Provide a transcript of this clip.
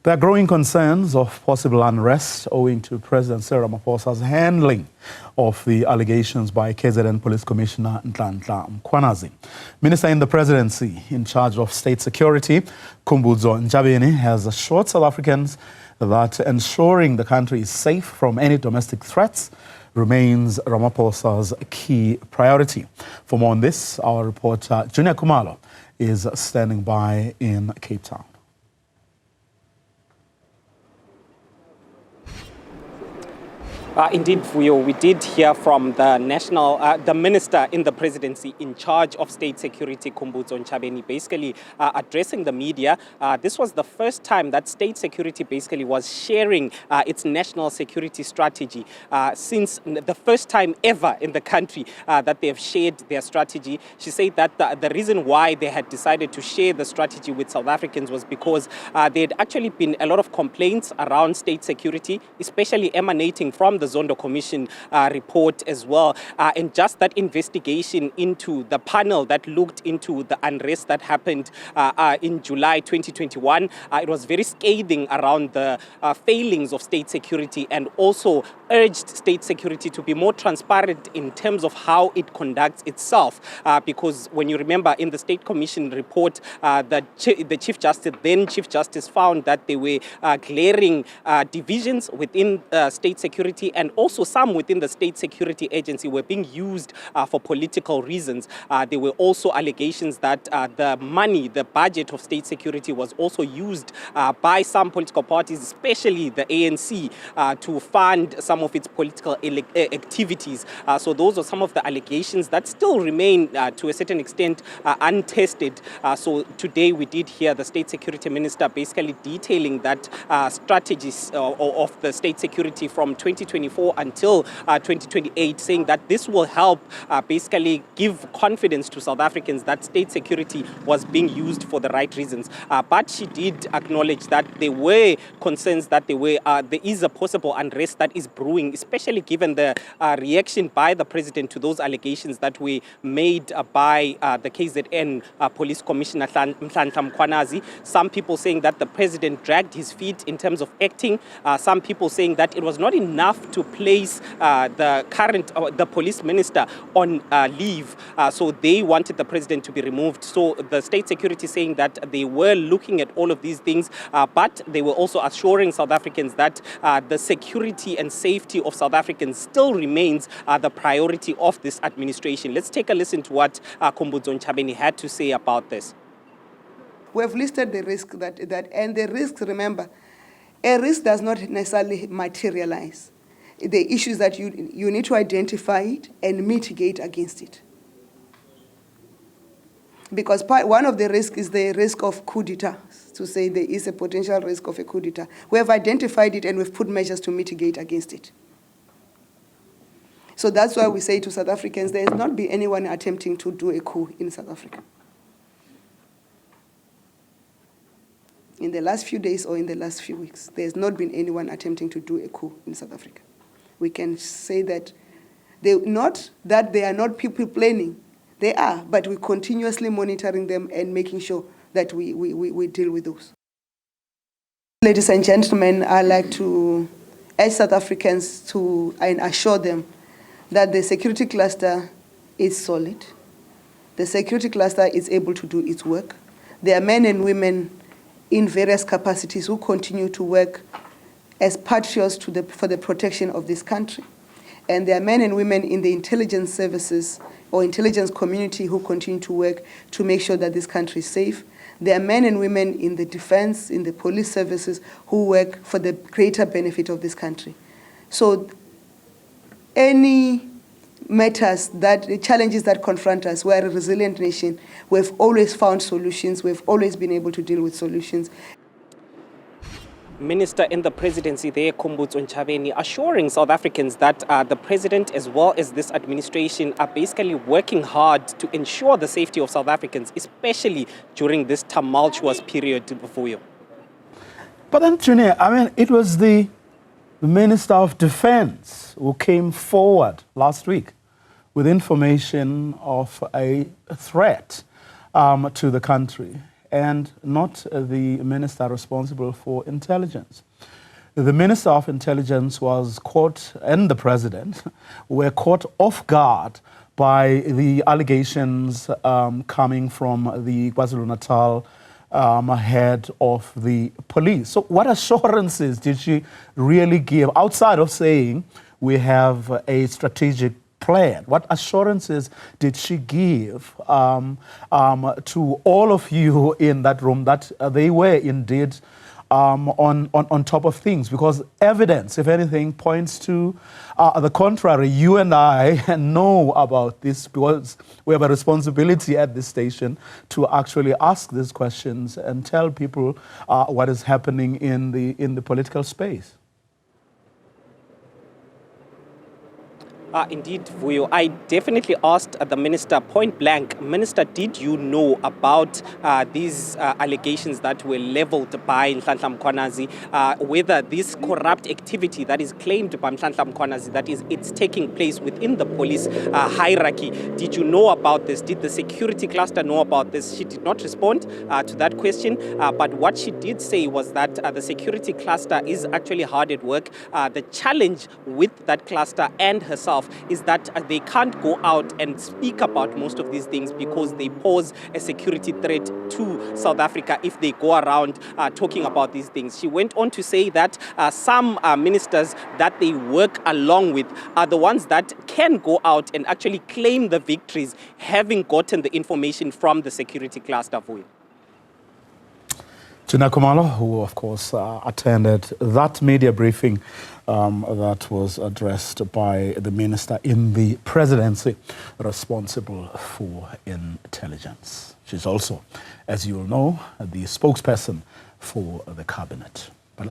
There are growing concerns of possible unrest owing to President Cyril Ramaphosa's handling of the allegations by KZN Police Commissioner Nhlanhla Mkhwanazi. Minister in the Presidency in charge of state security, Khumbudzo Ntshavheni, has assured South Africans that ensuring the country is safe from any domestic threats remains Ramaphosa's key priority. For more on this, our reporter Juniour Khumalo is standing by in Cape Town. Indeed, we did hear from the Minister in the Presidency in charge of state security, Khumbudzo Ntshavheni, basically addressing the media. This was the first time that state security basically was sharing its national security strategy since the first time ever in the country that they have shared their strategy. She said that the reason why they had decided to share the strategy with South Africans was because there had actually been a lot of complaints around state security, especially emanating from the Zondo Commission report as well, and just that investigation into the panel that looked into the unrest that happened in July 2021. It was very scathing around the failings of state security, and also urged state security to be more transparent in terms of how it conducts itself, because when you remember in the State Commission report, the then Chief Justice found that there were glaring divisions within state security, and also some within the state security agency were being used for political reasons. There were also allegations that the money, the budget of state security was also used by some political parties, especially the ANC, to fund some of its political activities. So those are some of the allegations that still remain to a certain extent untested. So today we did hear the State Security Minister basically detailing that strategies of the state security from 2024 until 2028, saying that this will help basically give confidence to South Africans that state security was being used for the right reasons. But she did acknowledge that there were concerns that there is a possible unrest that is brewing, especially given the reaction by the president to those allegations that were made by the KZN Police Commissioner Nhlanhla Mkhwanazi. Some people saying that the president dragged his feet in terms of acting. Some people saying that it was not enough to place the police minister on leave, so they wanted the president to be removed. So the state security saying that they were looking at all of these things, but they were also assuring South Africans that the security and safety of South Africans still remains the priority of this administration. Let's take a listen to what Khumbudzo Ntshavheni had to say about this. We have listed the risk and the risks, remember, a risk does not necessarily materialize. The issue is that you need to identify it and mitigate against it. Because one of the risks is the risk of coup d'etat, to say there is a potential risk of a coup d'etat. We have identified it and we've put measures to mitigate against it. So that's why we say to South Africans, there has not been anyone attempting to do a coup in South Africa. In the last few days or in the last few weeks, there has not been anyone attempting to do a coup in South Africa. We can say that not that they are not people planning. They are, but we're continuously monitoring them and making sure that we deal with those. Ladies and gentlemen, I'd like to urge South Africans and assure them that the security cluster is solid. The security cluster is able to do its work. There are men and women in various capacities who continue to work as patriots for the protection of this country. And there are men and women in the intelligence services or intelligence community who continue to work to make sure that this country is safe. There are men and women in the defense, in the police services who work for the greater benefit of this country. So any challenges that confront us, we're a resilient nation. We've always found solutions. We've always been able to deal with solutions. Minister in the Presidency there, Khumbudzo Ntshavheni, assuring South Africans that the President as well as this administration are basically working hard to ensure the safety of South Africans, especially during this tumultuous period before you. But then, Juniour, I mean, it was the Minister of Defense who came forward last week with information of a threat to the country. and not the minister responsible for intelligence. The Minister of Intelligence was caught, and the President were caught off guard by the allegations coming from the KwaZulu-Natal head of the police. So what assurances did she really give, outside of saying we have a strategic plan? What assurances did she give to all of you in that room that they were indeed on top of things? Because evidence, if anything, points to the contrary. You and I know about this because we have a responsibility at this station to actually ask these questions and tell people what is happening in the political space. Indeed, Vuyo. I definitely asked the minister point blank, Minister, did you know about these allegations that were leveled by Nhlanhla Mkhwanazi, whether this corrupt activity that is claimed by Nhlanhla Mkhwanazi, that is, it's taking place within the police hierarchy? Did you know about this? Did the security cluster know about this? She did not respond to that question, but what she did say was that the security cluster is actually hard at work. The challenge with that cluster and herself is that they can't go out and speak about most of these things because they pose a security threat to South Africa if they go around talking about these things. She went on to say that some ministers that they work along with are the ones that can go out and actually claim the victories, having gotten the information from the security cluster. Juniour Khumalo, who of course attended that media briefing that was addressed by the minister in the presidency responsible for intelligence. She's also, as you will know, the spokesperson for the cabinet.